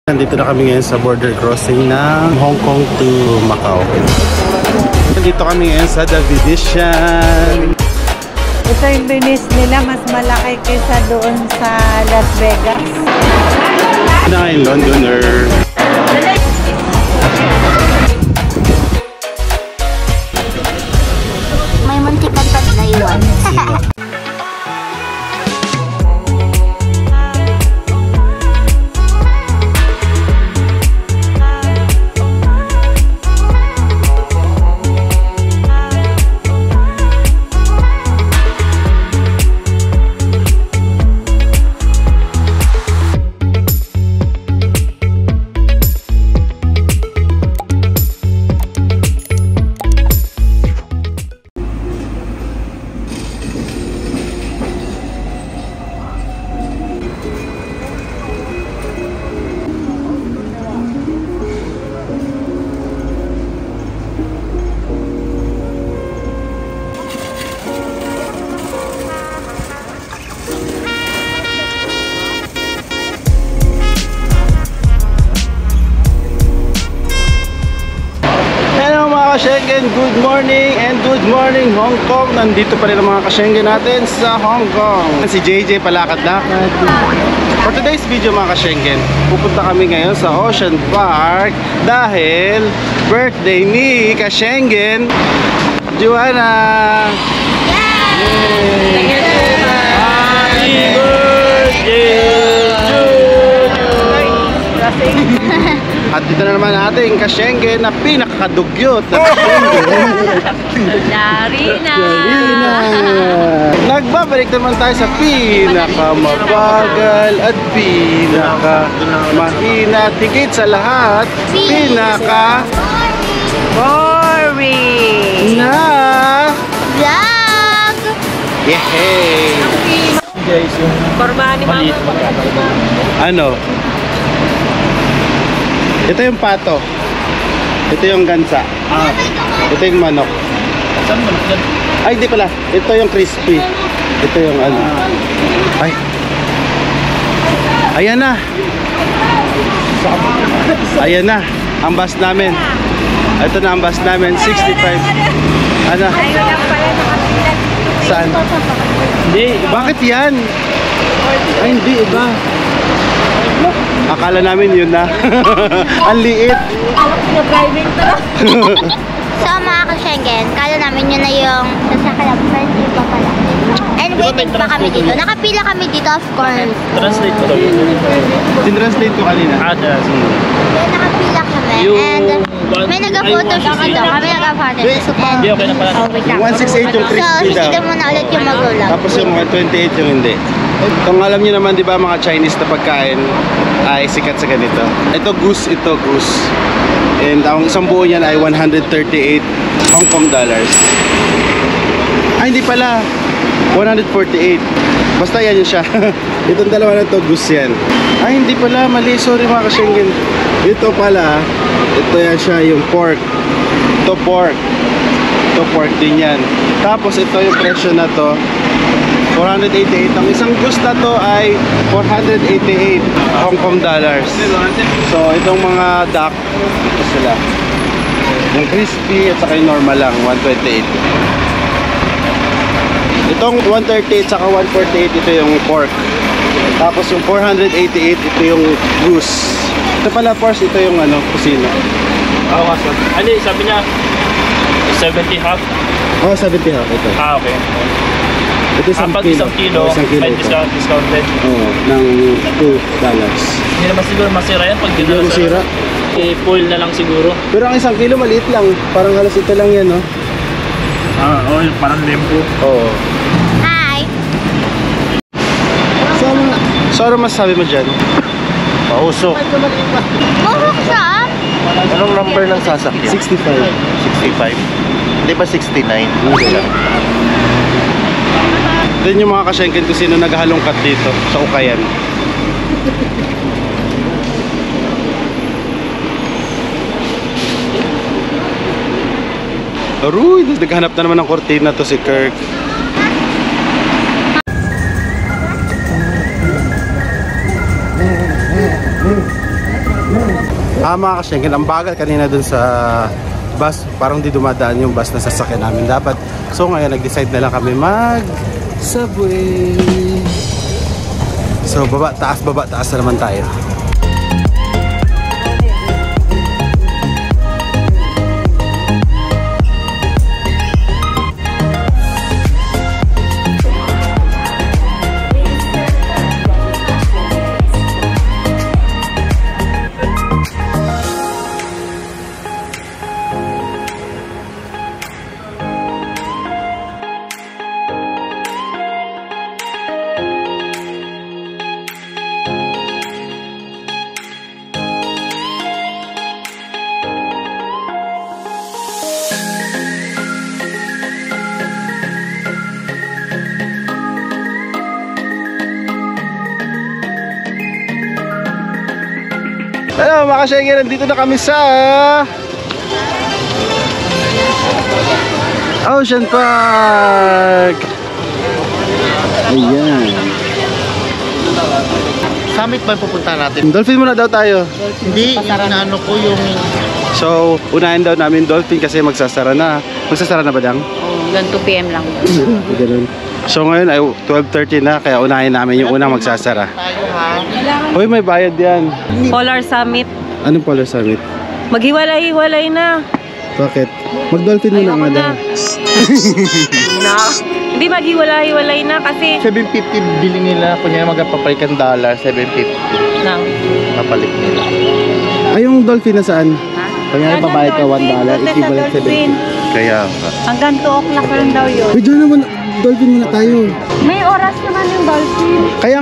Nandito na kami ngayon sa border crossing ng Hong Kong to Macau. Nandito kami ngayon sa The Venetian. Ito yung Venice nila, mas malaki kaysa doon sa Las Vegas. Nine Londoner. May muntikan pa na iwan. Ka-Schengen, good morning and good morning Hong Kong. Nandito pa rin ang mga ka-Schengen natin sa Hong Kong. Si JJ palakad-lakad. For today's video mga ka-Schengen, pupunta kami ngayon sa Ocean Park dahil birthday ni ka-Schengen Joanna. Yay! Happy birthday At dito na naman natin ka-Schengen na pinakakadugyot na ka-Schengen. Darina! Nagbabalik naman tayo sa pinakamabagal at pinakamahina, tigit sa lahat, boring na vlog! yehey! Guys, yung maliit. Ano? Ito yung pato. Ito yung gansa. Ito yung manok. Saan manok yan? Ay, hindi pala. Ito yung crispy. Ito yung ano. Ay. Ayan na. Ayan na. Ang bus namin. Ito na ang bus namin. 65. Ano? Saan? Hindi. Bakit yan? Ay, hindi. Iba. Akala namin yun na. Ang liit. So mga ka-Schengen, kala namin yun na yung sasakyan, pero hindi pa pala. And waiting pa kami dito. Nakapila kami dito, of course. Translate ko daw. Tinranslate ko kanina. Then nakapila kami. And may nag-photoshoot dito. Kami nag-photoshoot. Hindi, okay na pala. Oh, wait lang. 168 yung So, crispy daw. sisigaw muna ulit yung mag-vlog. Tapos yung 128 yung hindi. Kung alam niyo naman, di ba, mga Chinese na pagkain ay sikat sa ganito. Ito goose, ito goose. And ang isang buo niyan ay 138 Hong Kong dollars. Ay, hindi pala. 148. Basta yan yun siya. Itong dalawa na to, goose yan. Ay, hindi pala. Mali. Sorry mga ka-Schengen. Ito pala, ito yan siya, yung pork. Ito pork. Ito pork din yan. Tapos ito yung presyo na to. 488. Ang isang goose na to ay 488 Hong Kong dollars. So itong mga duck, ito sila. Yung crispy at saka yung normal lang, 128. Itong 138 saka 148, ito yung pork. Tapos yung 488, ito yung goose. Ito pala, Pars, ito yung ano, kusina. Oo, kaso. Ano, sabi niya 70 half? Oh, 70 half, ito. Okay. Ito Pag isang kilo, may ito. discounted. Oo, ng $2. Hindi naman siguro masira yan pag Hindi dinala mo sira. I-foil na lang siguro. Pero ang isang kilo maliit lang. Parang halos ito lang yan, no? Oo, parang lempo. Oo. Hi! So ano masasabi mo dyan? Pausok. Buhok siya! Anong number ng sasakyan? 65. 65. Di ba 69? Then yung mga ka-Schengen kung sino naghalongkat dito sa Ukayan. Aruy, naghanap na naman ng kortina to si Kirk. Mga ka-Schengen, ang bagal kanina dun sa bus. Parang di dumadaan yung bus na sasakyan namin dapat. So ngayon, nag-decide na lang kami mag-subway. So baba, taas na naman tayo. Hello mga ka-Schengen, nandito na kami sa Ocean Park. Ayan. Summit ba yung pupunta natin? Dolphin muna daw tayo. Hindi, inaano ko yung... So, unahin daw namin Dolphin kasi magsasara na. Magsasara na ba dang? Hanggang 2 PM lang. Ganun. So ngayon ay 12:30 na, kaya unahin namin yung unang magsasara. Tayo ha. Hoy, may bayad yan. Polar Summit. Anong Polar Summit? Maghiwalay-hiwalay na. Bakit? Mag-Dolphin muna nga daw. Hindi maghiwalay-hiwalay na kasi 750 bili nila. Kunya magpapalit ng dollar, 750. nang. Papalit nila. Ay, yung Dolphin na saan? Kanya Hanggang babayad ka $1, Dolphin, equivalent Dolphin. 70. Kaya nga. Hanggang 2 o'clock lang daw yun. Uy, doon naman, Dolphin muna tayo. May oras naman yung Dolphin. Kaya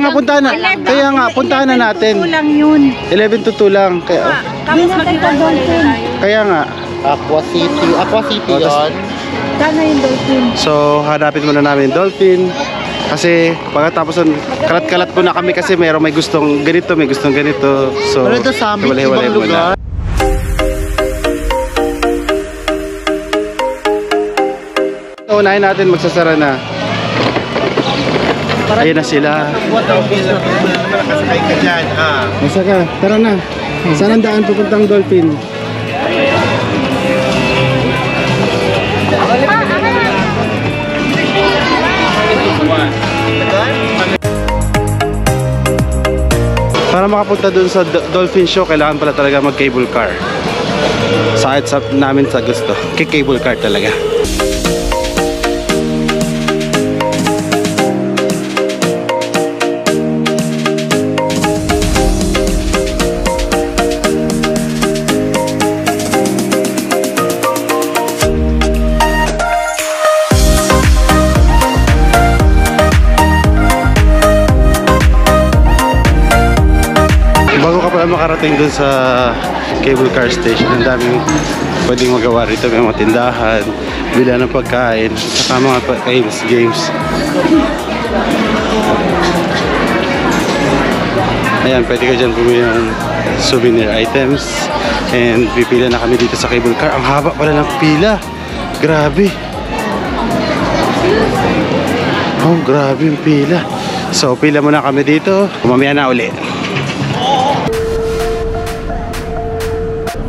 nga puntahan na natin. 2 lang yun. 11 to 2 lang. Tapos maghiwalay na tayo. Kaya nga. Aqua City Oh, yun. Sana yung Dolphin. So, hanapin muna namin Dolphin. Kasi pagkatapos kalat-kalat po na kami kasi may gustong ganito, may gustong ganito. So, Pero ito Summit, hiwalay-hiwalay ibang muna. lugar. Unahin natin, magsasara na. Ayun na sila. Nakasakay ka dyan, ha? Masa ka? Tara na. Saan ang daan pupuntang Dolphin? Para makapunta dun sa Dolphin Show, kailangan pala talaga mag-cable car. Sakit sa namin sa gusto. Cable car talaga. Makarating dun sa cable car station, ang daming pwedeng magawa rito. May mga tindahan, bila ng pagkain, saka mga games. Ayan, pwede ka dyan bumili ng souvenir items. And pipila na kami dito sa cable car. Ang haba pala ng pila. Grabe. Oh, grabe yung pila. So, pila muna kami dito. Mamaya na uli.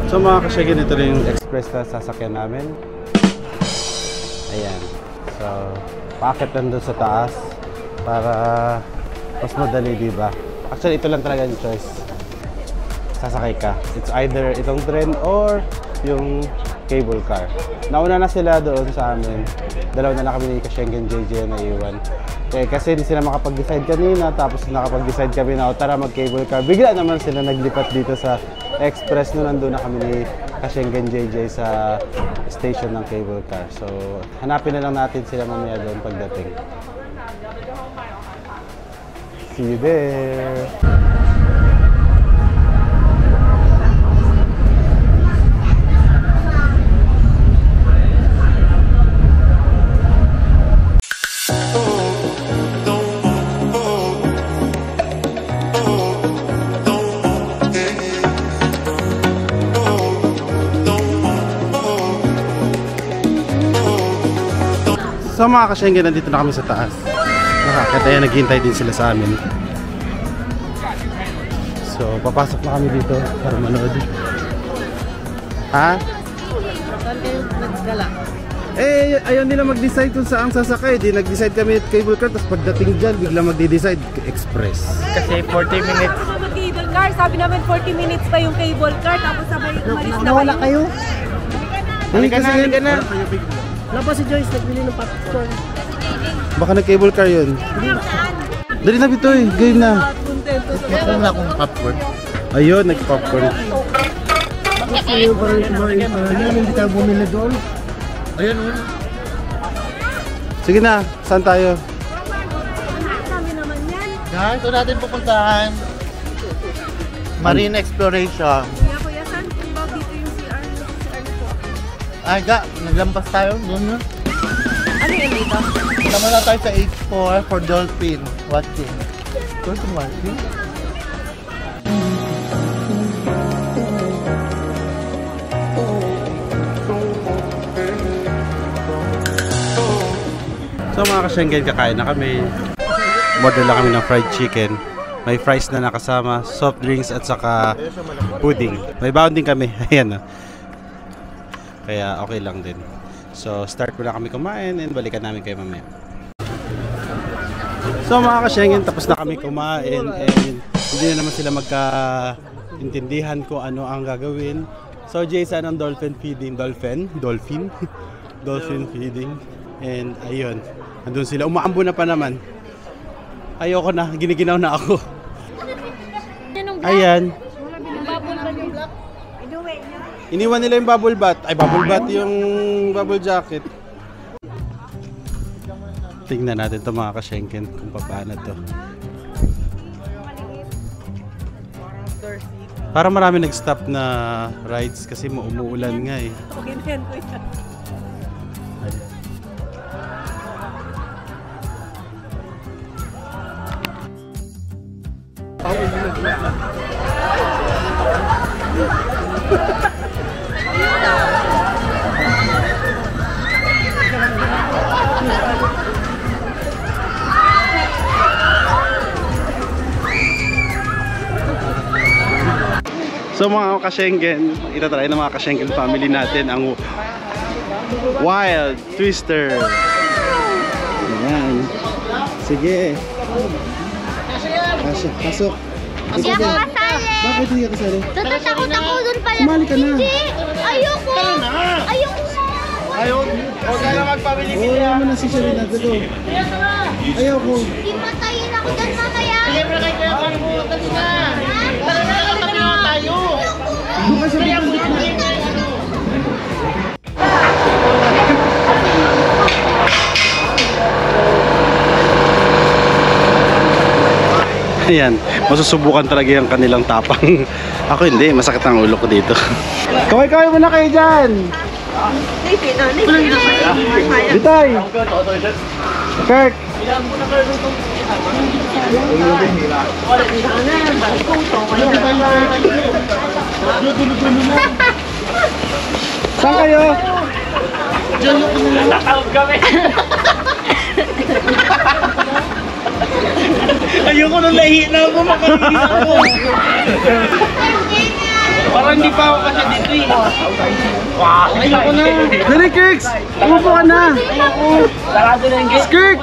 So mga ka-Schengen, ito rin yung express na sasakyan namin. Ayan. So, paakit lang doon sa taas para mas madali, diba? Actually, ito lang talaga yung choice. Sasakay ka. It's either itong train or yung cable car. Nauna na sila doon sa amin. Dalawa na lang kami ni ka-Schengen JJ na iwan. Kasi hindi sila makapag-decide kanina, tapos nakapag-decide kami na tara mag-cable car. Bigla naman sila naglipat dito sa express nung nandun na kami ni ka-Schengen JJ sa station ng cable car. So, hanapin na lang natin sila mamaya doon pagdating. See you there! So mga ka-Schengen, nandito na kami sa taas. Nakakataya, naghihintay din sila sa amin. So So, papasok na kami dito para manood. Ha? Eh, ayaw nila mag-decide kung saan sasakay. Di nag-decide kami at cable car, tapos pagdating dyan, bigla magde-decide express. Kasi 40 minutes. Cable car, sabi namin 40 minutes pa yung cable car, tapos sabay umalis na Nawala kayo? Halika na, halika na. Labas si Joyce, nagbili ng popcorn. Baka nag-cable car yun. Dali na, Bitoy. Game na. Meron na akong popcorn. Ayun, nag-popcorn. Hindi tayo bumili doon. Ayun, oh. Sige na, saan tayo? Yan, ito natin pupuntahan. Marine Exploration. Kuya, kuya, saan ba dito yung CR? CR nito? Ay, naglampas tayo. Doon na. Ano yung dito? Tama na tayo sa H4 for dolphin watching. Dolphin watching? So mga ka-Schengen, kakain na kami. Order lang kami ng fried chicken. May fries na nakasama, soft drinks at saka pudding. May baon din kami. Ayan, oh. Kaya okay lang din. So start muna kami kumain and balikan namin kayo mamaya. So mga ka-Schengen, tapos na kami kumain and hindi na naman sila magkaintindihan kung ano ang gagawin. So Jason ang dolphin feeding. Dolphin feeding. And ayun, andun sila. Umaambo na pa naman. Ayoko na, giniginaw na ako. Ayan. Iniwan nila yung bubble bath. Ay, bubble bath yung bubble jacket. Tingnan natin ito mga ka-Schengen kung paano to. Para marami nag-stop na rides kasi umuulan nga eh. Okay na yan, kuya. So mga ka-Schengen, itatry ng mga ka-Schengen family natin ang Wild Twister. Ayan. Sige. Pasok. Hindi ako kasali. Bakit hindi ka kasali? Tatakot ako dun pala. Sumali ka na. Hindi. Ayoko. Ayoko na. Ayun, huwag ka na magpabili-bili. Oo, na si Sherina dito. Ayoko. Hindi patayin ako dun mamaya. Siyempre kayo kaya kang butas na. Tara na, katabi naman tayo. Bukas sa bigla. Ayan, masusubukan talaga yung kanilang tapang. Ako hindi, masakit ang ulo ko dito. Kaway-kaway muna kayo dyan! Bitay! Kirk! Saan kayo? Tatawag kami. Ayoko nung lahi na ako, makalihi ako. Parang hindi pa ako kasi dito eh. Ayoko na. Dali, Kirk! Umupo ka na! Sarado na yung gate. Kirk!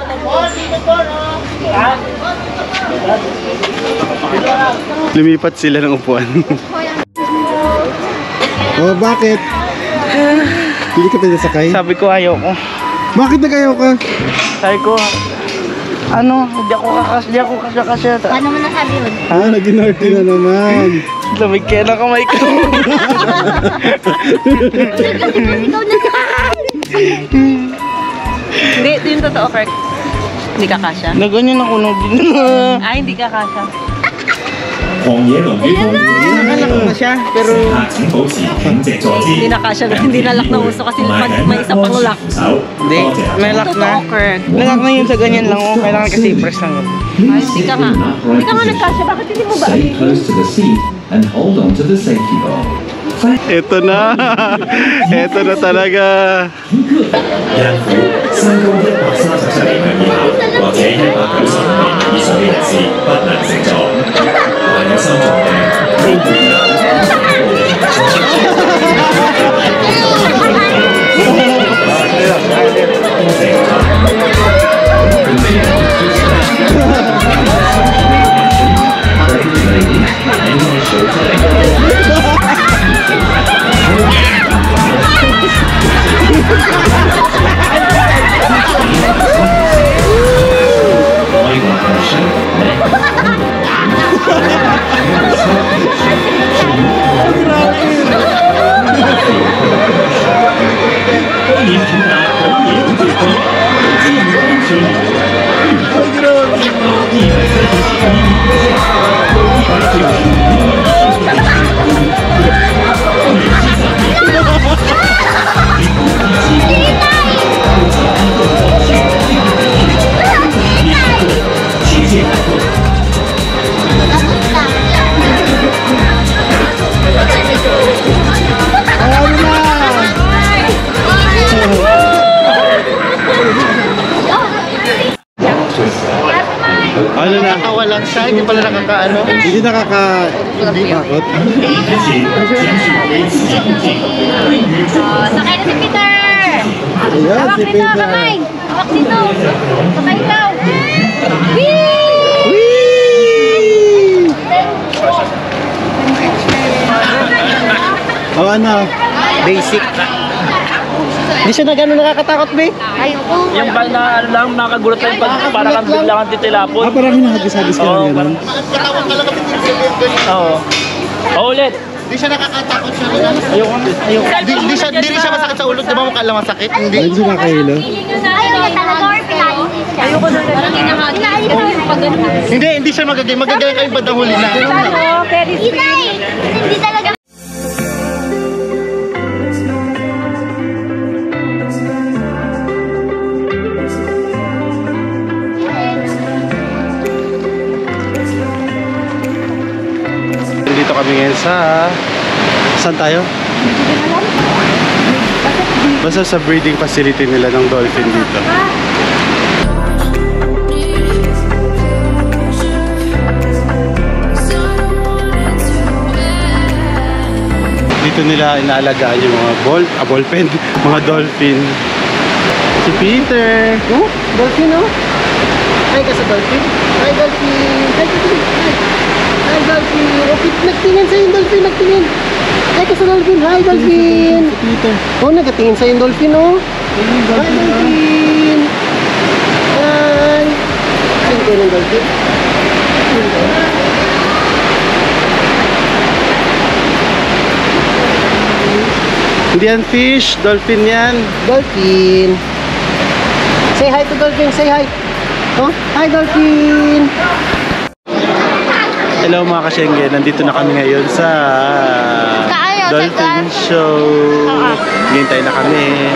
Lumipat sila ng upuan. Oh, bakit? Hindi ka pinasakay? Sabi ko ayoko. Bakit nag-ayaw ka? Sabi ko, hindi ako kasya. Paano mo nasabi yun? Ah, nag-inorte na naman. Lamig kaya na kamay ko. Ikaw na. Hindi, ito yung totoo, Kirk. Hindi ka kasya. Naganyan ako nung din. Ay, hindi ka kasya. 狂野龍與兔子， Anak ko na siya, pero 下請保持挺直坐姿。 Hindi na kasya, hindi na lock ng uso kasi may isa pang lock. hindi. May lock na. Totoo, Kirk. Nagak na yun sa ganyan lang. Oh. Kailangan kasi press lang yun. Ay, hindi ka nga. Hindi ka nga nagkasya. Bakit hindi mo ba? Stay close to the seat and hold on to the safety belt. Ito na. Ito na talaga. 孕婦、身高137厘米以下或者190厘米以上嘅人士不能乘坐。患有心臟病、Ano na? Nakawa lang siya, hindi pala nakakaano. Hindi nakakatakot. Sakay na si Peter! Ayan, Hawak si dito, Peter. kamay! Hawak dito! Sakay ikaw! O ano? Basic. Hindi siya na gano'n nakakatakot, be? Ayoko! Yung ba na ano lang, nakagulat lang pag para kang biglang titilapon. Parang hinahagis-hagis ka Oo, lang gano'n. Katawang ka lang kami Oo. Ulit. Hindi siya nakakatakot siya. Hindi siya masakit sa ulo. Di ba mukha lang masakit? Hindi. Hindi siya nakahilo. Ayaw niya talaga or pinain siya? Ayoko na lang. Hindi siya magagay. Magagay kayo ba huli na? Inay! Hindi talaga. Dito kami ngayon sa... Saan tayo? Basta sa breeding facility nila ng dolphin dito. Dito nila inaalagaan yung mga ballpen, mga dolphin. Si Peter. Oh, dolphin oh. Hi ka sa dolphin. Hi dolphin. Hi dolphin. Hi dolphin. Okay, nagtingin sa'yo yung dolphin. Nagtingin. Hi ka sa dolphin. Hi dolphin. Si Peter. Oh, nagatingin sa'yo yung dolphin oh. Hi dolphin. Hi. Saan kayo ng dolphin? Hindi yan fish, dolphin yan. Dolphin. Say hi to dolphin. Say hi. Oh, hi dolphin. Hello mga ka-Schengen, nandito na kami ngayon sa Dolphin Show. Hintay na kami.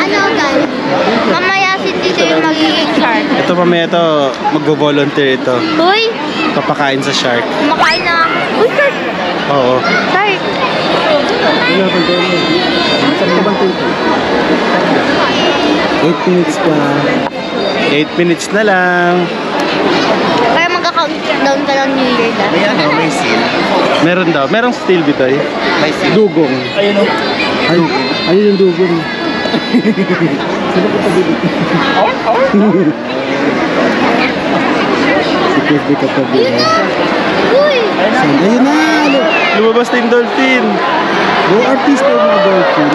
Ano guys? Mamaya si Tito yung magiging shark. Ito mamaya ito, magvo-volunteer ito. Uy! Papakain sa shark. Kumakain na ako. Uy, shark! Oo. Shark! Wala pang gano'n. Saan ka bang tinto? 8 minutes pa. 8 minutes na lang. Kaya magka-countdown ka ng New Year dahil. Ayan oh, may seal. Meron daw. Merong steel bitoy. May seal. Dugong. Ayun o. Ay, ayun yung dugong. Sino ko tabi dito? Si Kirby katabi. Uy! Ayun na! Lumabas na yung dolphin. Go artist yung mga dolphin.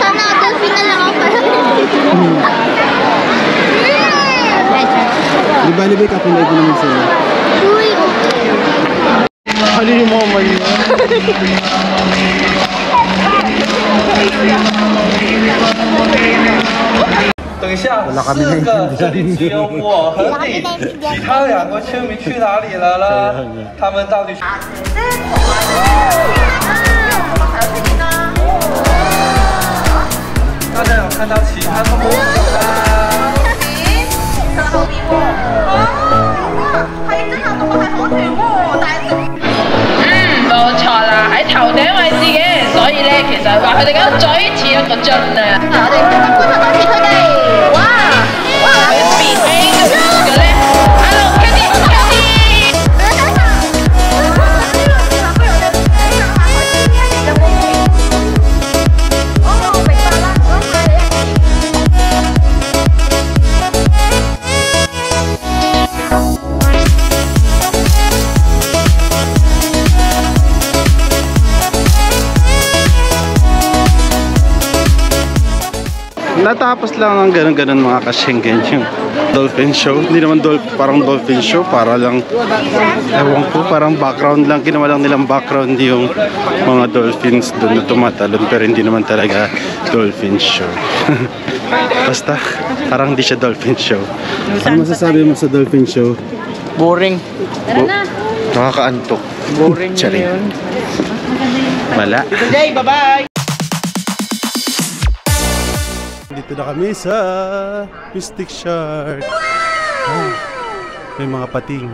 Sana dolphin na lang ako para. Di ba, kapilay ko naman sa'yo. Uy! Ano yung mama niya? Wala kami naintindihan. Laki na yung 其他两个村民去哪里了呢？他们到底？大家有看到其他动物吗？冇錯啦，喺頭頂位置嘅，所以咧其實話佢哋嗰個嘴似一個樽啊。我哋觀察多次佢哋，哇哇，變輕嘅。Natapos lang ng ganun-ganun mga ka-Schengen yung dolphin show. Hindi naman parang dolphin show, para lang, ewan ko, parang background lang. Ginawa lang nilang background yung mga dolphins doon na tumatalon, pero hindi naman talaga dolphin show. Basta, parang hindi siya dolphin show. Ano masasabi mo sa dolphin show? Boring. Nakakaantok. Boring yun. Wala. Bye-bye! Dito na kami sa Mystic Shark. Ay, may mga pating.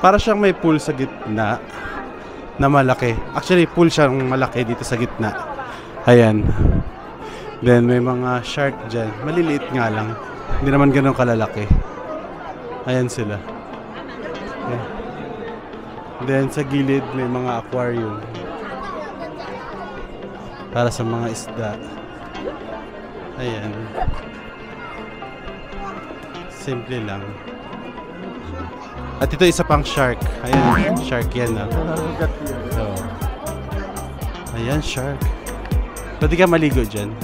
Para siyang may pool sa gitna na malaki. Actually, pool siyang malaki dito sa gitna. Ayan. Then may mga shark dyan. Maliliit nga lang. Hindi naman ganun kalalaki. Ayan sila. Okay. Then sa gilid may mga aquarium para sa mga isda. Ayan. Simple lang. At ito isa pang shark. Ayan, shark yan. So, ayan, shark. Pwede ka maligo dyan.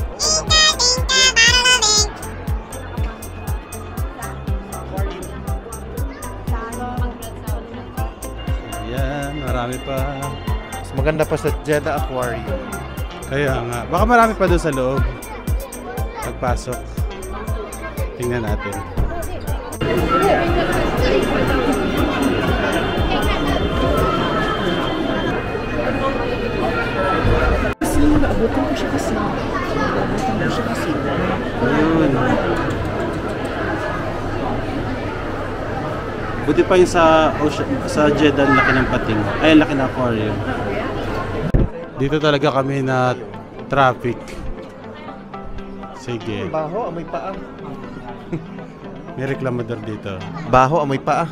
Ayan, marami pa. Mas maganda pa sa Jeddah Aquarium. Kaya nga, baka marami pa doon sa loob. Pagpasok, tingnan natin. Naabutan ko siya kasi. Ayun. Buti pa yung sa Jeddah, laki ng pating. Ay, laki ng aquarium. Dito talaga kami na traffic. Sige. Baho, amoy paa. May reklamador dito. Baho, amoy paa.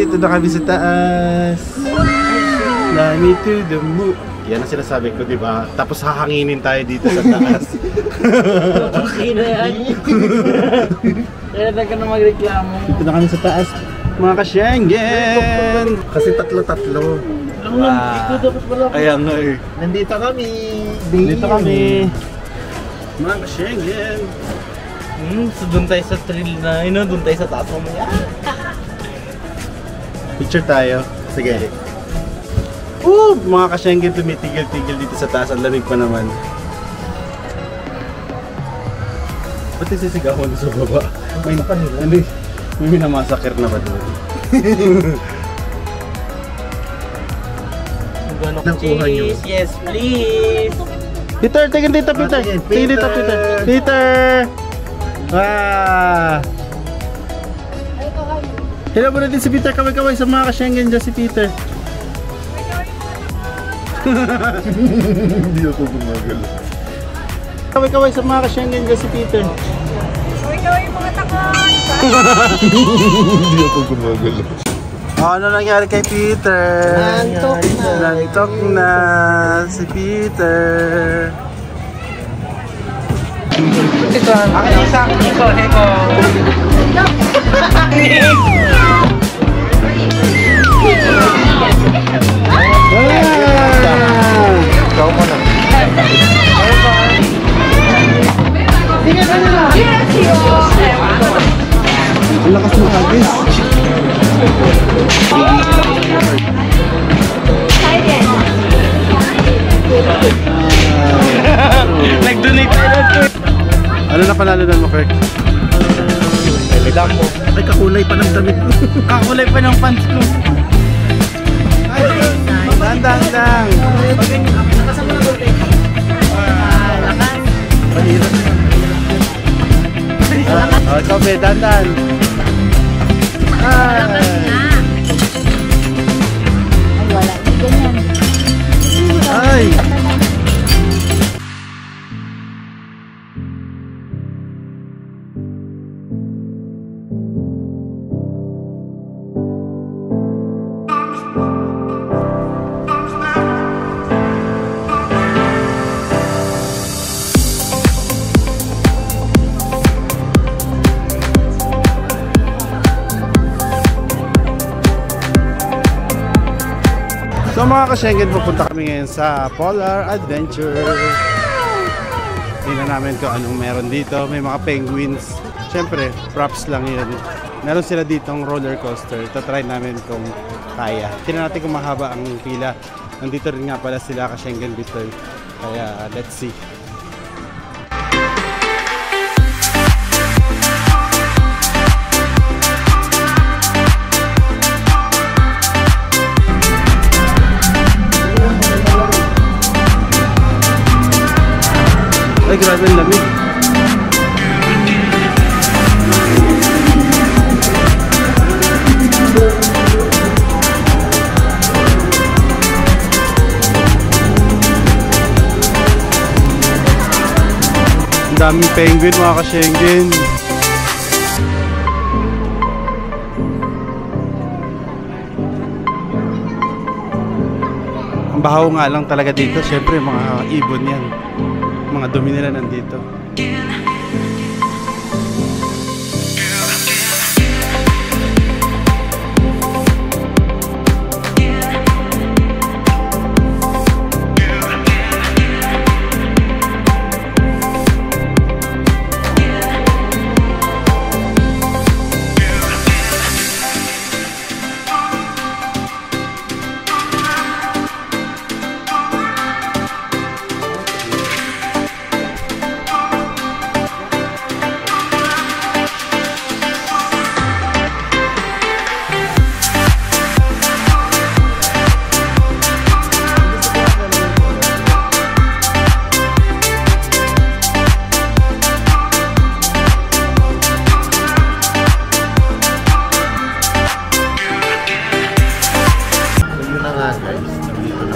Dito na kami sa taas. Nani to the moon. Yan ang sinasabi ko, di ba? Tapos hahanginin tayo dito sa taas. Okay na yan. Kaya na ka na magreklamo. Dito na kami sa taas, mga ka-Schengen. Kasi tatlo-tatlo. Kaya nga eh. Nandito kami. Dito kami. Mga ka-Schengen. So doon tayo sa trail na, doon tayo sa taas mamaya. Picture tayo. Sige. Mga ka-Schengen, tumitigil-tigil dito sa taas. Ang lamig pa naman. Ba't isisigaw ko sa baba? May minamasakir na ba doon? Nakuha nyo. Yes, please. Peter, tingin dito, Peter. Tingin dito, Peter. Peter! Hello mo na din si Peter. Kaway-kaway sa mga ka-Schengen dyan si Peter. Hindi ako gumagalo. Kaway-kaway sa mga ka-Schengen dyan si Peter. Ikaw yung mga takot. Hindi ako gumagalo. Ano nangyari kay Peter? Nantok na. Nantok na si Peter. Ito, akin ang sakit nito, Heko. Ikaw mo na. Ang lakas ng agis. Nag-donate tayo to. Ano na panalunan mo, Kirk? Bilang mo. Ay, kakulay pa ng damit mo. Kakulay pa ng pants ko. Dang. Oh, ikaw, be, dandan. Ay! mga ka-Schengen, pupunta kami ngayon sa Polar Adventure. Tingnan namin kung anong meron dito. May mga penguins. Siyempre, props lang yun. Meron sila ditong roller coaster. Tatry namin kung kaya. Tingnan natin kung mahaba ang pila. Nandito rin nga pala sila ka-Schengen Bitoy. Kaya, let's see. Ay, grabe ang lamig. Ang daming penguin mga ka-Schengen. Ang bahaw nga lang talaga dito. Siyempre mga ibon yan. Mga dumi nila nandito.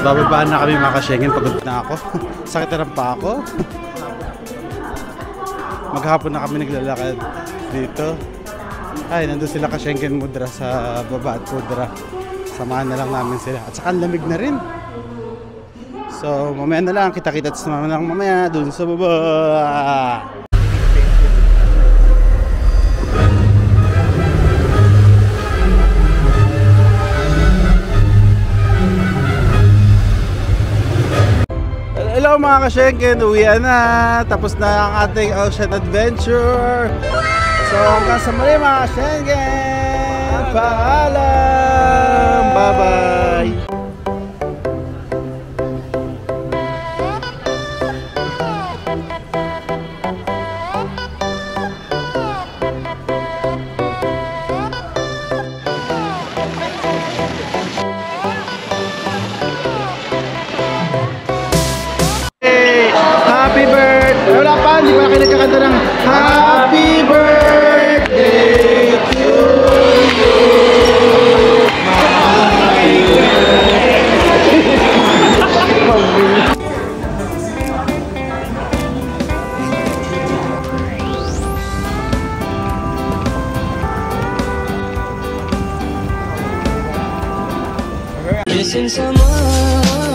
Bababaan na kami mga ka-Schengen, pagod na ako. Sakit na pa ako. Maghapon na kami naglalakad dito. Ay, nandun sila ka-Schengen Mudra sa baba at Pudra. Samahan na lang namin sila. At saka lamig na rin. So, mamaya na lang. Kita-kita sa mamaya dun sa baba. Hello mga ka-Schengen, uwian na. Tapos na ang ating ocean adventure. So hanggang sa muli mga ka-Schengen. Paalam. Bye-bye. Happy birthday! Wala pa, hindi pa kayo nagkakanta ng Happy birthday to you. Missing someone.